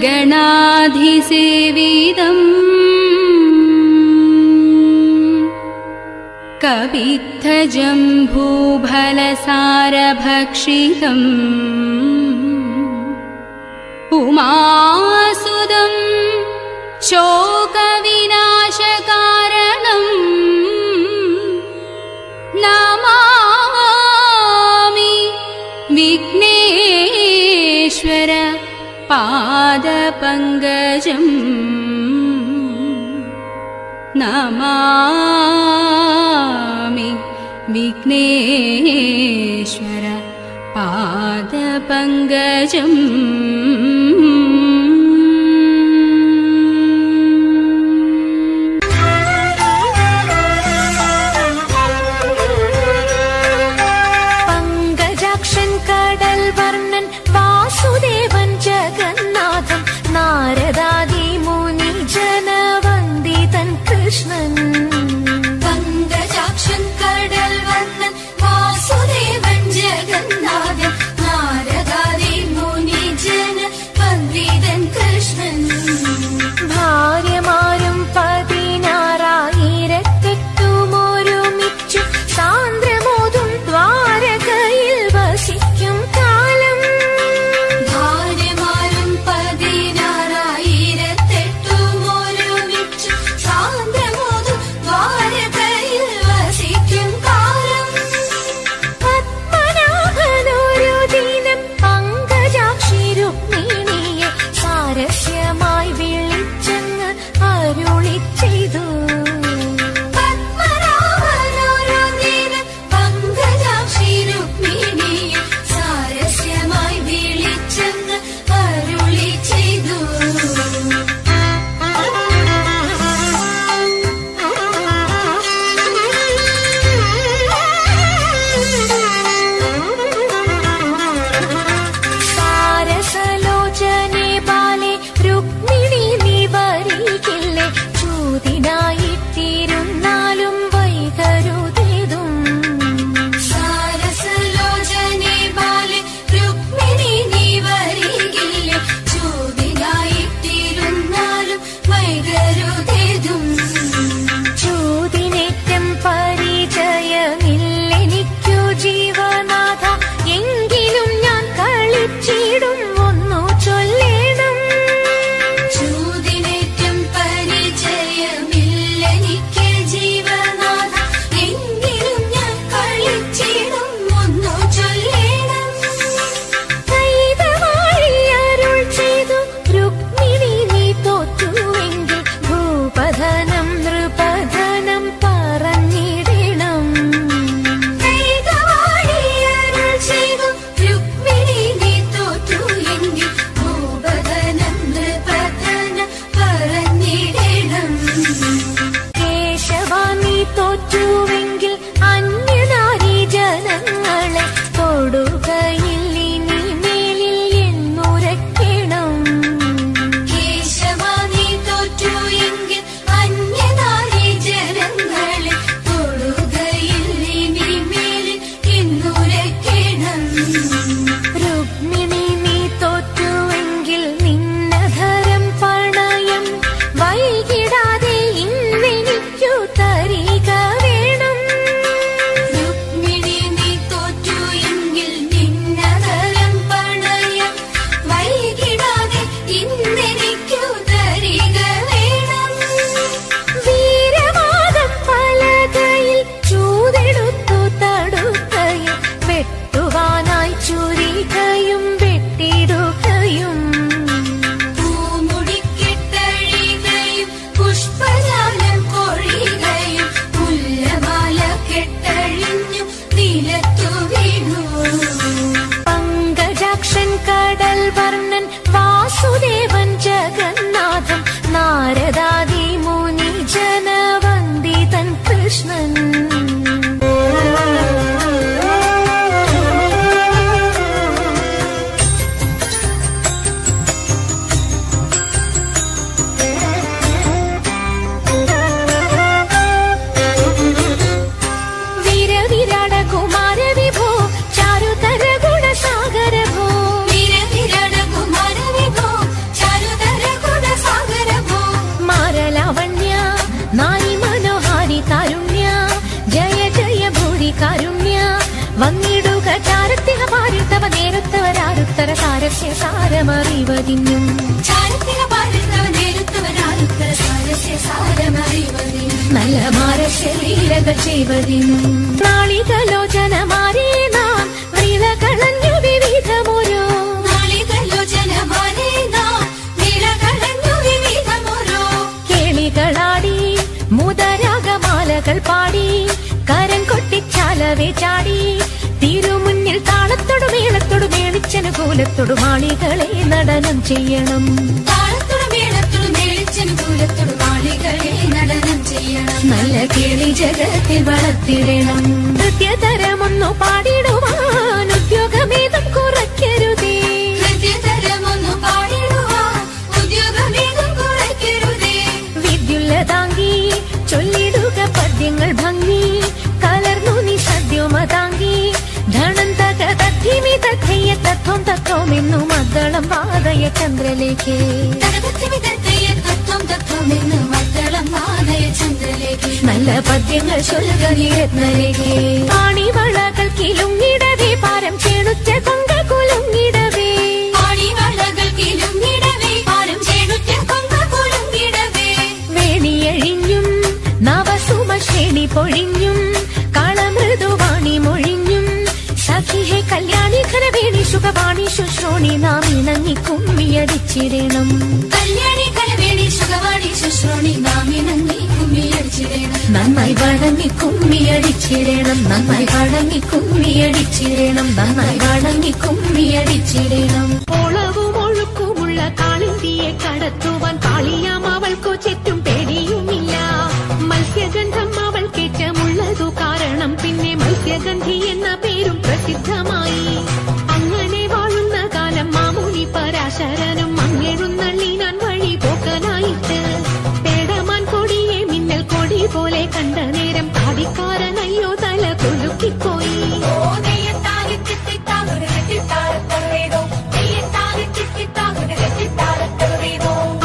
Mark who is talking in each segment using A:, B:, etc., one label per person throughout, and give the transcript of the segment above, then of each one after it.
A: गणाधिसेवितम् कवित्थजम्बूफलसारभक्षितम् उमासुदं शोकविनाशकारणम् नमामि विघ्नेश्वर पादपङ्कजम् नमामि विघ्नेश्वर पादपङ्कजम्
B: സാരമറിവതിന്നും നല്ല മാരശലീലകൾ ചെയ്വതിനും നാളികലോചനമാരേ നാം നീളകളഞ്ഞു വിവിധമോരോ കേളികളാടി മുതരാഗമാലകൾ പാടി കരം കൊട്ടിച്ചാലവേ ചാടി തിരുമുന്നിൽ താളത്തോടു മേളത്തോടു മേളിച്ചനുകൂലത്തോടു മാളികളെ നടനം ചെയ്യണം നല്ല കേളി ജഗത്തിൽ വളർത്തിടണം നൃത്യതരമൊന്നു പാടിടുവാൻ ഉദ്യോഗമേതും കുറയ്ക്കരുതേ വിദ്യുല്ലതാങ്കി ചൊല്ലിടുക പദ്യങ്ങൾ ഭംഗി കലർന്നു നീ സദ്യമതാങ്കി ധനം തകതദ്ധിമി തഥയ്യ തത്വം തത്വമെന്നു മദ്ദളം വാദയ ചന്ദ്രലേഖേ നല്ല പദ്യങ്ങൾ ചൊല്ലുകയിരത്നരേഖേ പാണിവളകൾ കിലുങ്ങിടവേ പാരം ചേണുറ്റ കൊങ്ക കുലുങ്ങിടവേ വേണിയഴിഞ്ഞും നവസുമശ്രേണി പൊഴിഞ്ഞും കളമൃദുവാണി മൊഴിഞ്ഞും സഖിഹേ കല്യാണി ഖരവേണി സുഖവാണി ശുശ്രോണി നാം ഇണങ്ങി കുമ്മിയടിച്ചിടണം നന്നായി വഴങ്ങി കുമ്മിയടിച്ചിടണം നന്നായി വഴങ്ങി കുമ്മിയടിച്ചിടണം നന്നായി വഴങ്ങി കുമ്മിയടിച്ചിടണം ഓളവും ഒഴുക്കുമുള്ള കാളിന്തിയെ കടത്തുവാൻ കാളിയാം അവൾക്കു ചുറ്റും പേടിയുമില്ല മത്സ്യഗന്ധം അവൾ കേറ്റമുള്ളതു കാരണം പിന്നെ മത്സ്യഗന്ധി എന്ന പേരും പ്രസിദ്ധമായി അങ്ങനെ വാഴുന്ന കാലം മാമുനി പരാശരനും മങ്ങെഴുന്നള്ളിനാൻ വഴി പോക്കനായിട്ട് പേടമാൻ കൊടിയെ മിന്നൽ കൊടി പോലെ കണ്ട നേരം പാടിക്കാരനയ്യോ തല കൊലുക്കിപ്പോയി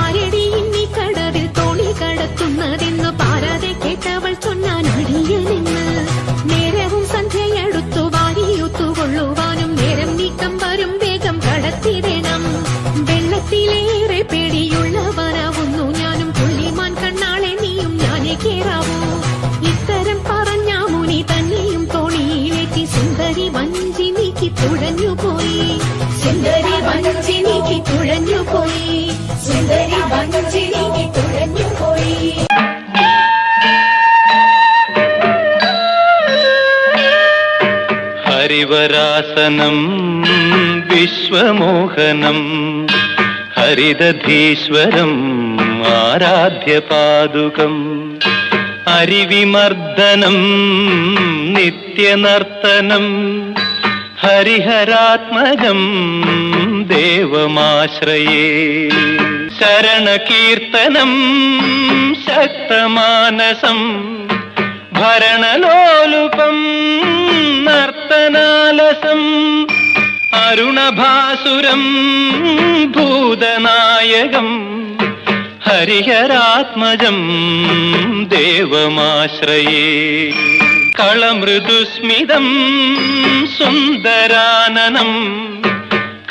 B: ആരടി ഇനി കടവിൽ തോണി കടത്തുന്നതെന്ന് പാരാതെ കേട്ടവൾ ചൊന്നാൻ അടിയനെന്ന് നേരവും സന്ധ്യയടുത്തു വാരിയുത്തുകൊള്ളുവാനും നേരം നീക്കം വരും വേഗം കടത്തിടണം വെള്ളത്തിലേറെ പേടിയുള്ളവനാവുന്നു ഞാനും പുള്ളിമാൻ കണ്ണാളെ നീയും ഞാനേ കേറാവൂ ഇത്തരം പറഞ്ഞ മുനി തന്നെയും തോണിയിലേറ്റി സുന്ദരി വഞ്ചി നീക്കി തുഴഞ്ഞുപോയി സുന്ദരി വഞ്ചി നീക്കി തുഴഞ്ഞുപോയി സുന്ദരി വഞ്ചി നീക്കി തുഴഞ്ഞുപോയി
C: ഹരിവരാസനം വിശ്വമോഹനം ഹരിദധീശ്വരം ആരാധ്യപാദുകം ഹരിവിമർദ്ദനം നിത്യനർത്തനം ഹരിഹരാത്മജം ദേവമാശ്രയേ ശരണകീർത്തനം ശക്തമാനസം ഭരണലോലുപം നർത്തനാലസം അരുണഭാസുരം ഭൂതനായകം ഹരിഹരാത്മജം ദേവമാശ്രയേ കളമൃദുസ്മിതം സുന്ദരാനനം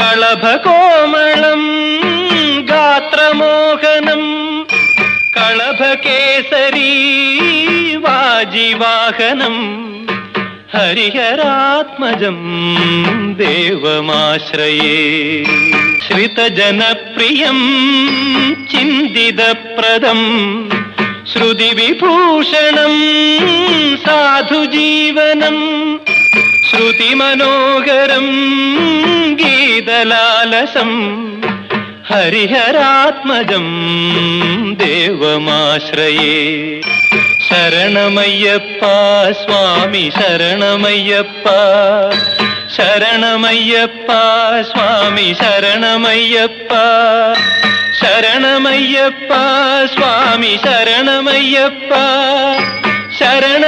C: കളഭകോമളം ഗാത്രമോഹനം കളഭകേസരീ വാജിവാഹനം ഹരിഹരാത്മജം ദേവമാശ്രയേ ശ്രിതജനപ്രിയം ചിന്തിതപ്രദം ശ്രുതിവിഭൂഷണം സാധുജീവനം ശ്രുതിമനോഹരം ഗീതലാലസം ഹരിഹരാത്മജം ദേവമാശ്രയേ ശരണമയ്യപ്പ സ്വാമി ശരണമയ്യപ്പ ശരണമയ്യപ്പ സ്വാമി ശരണമയ്യപ്പ ശരണമയ്യപ്പ സ്വാമി ശരണമയ്യപ്പ ശരണ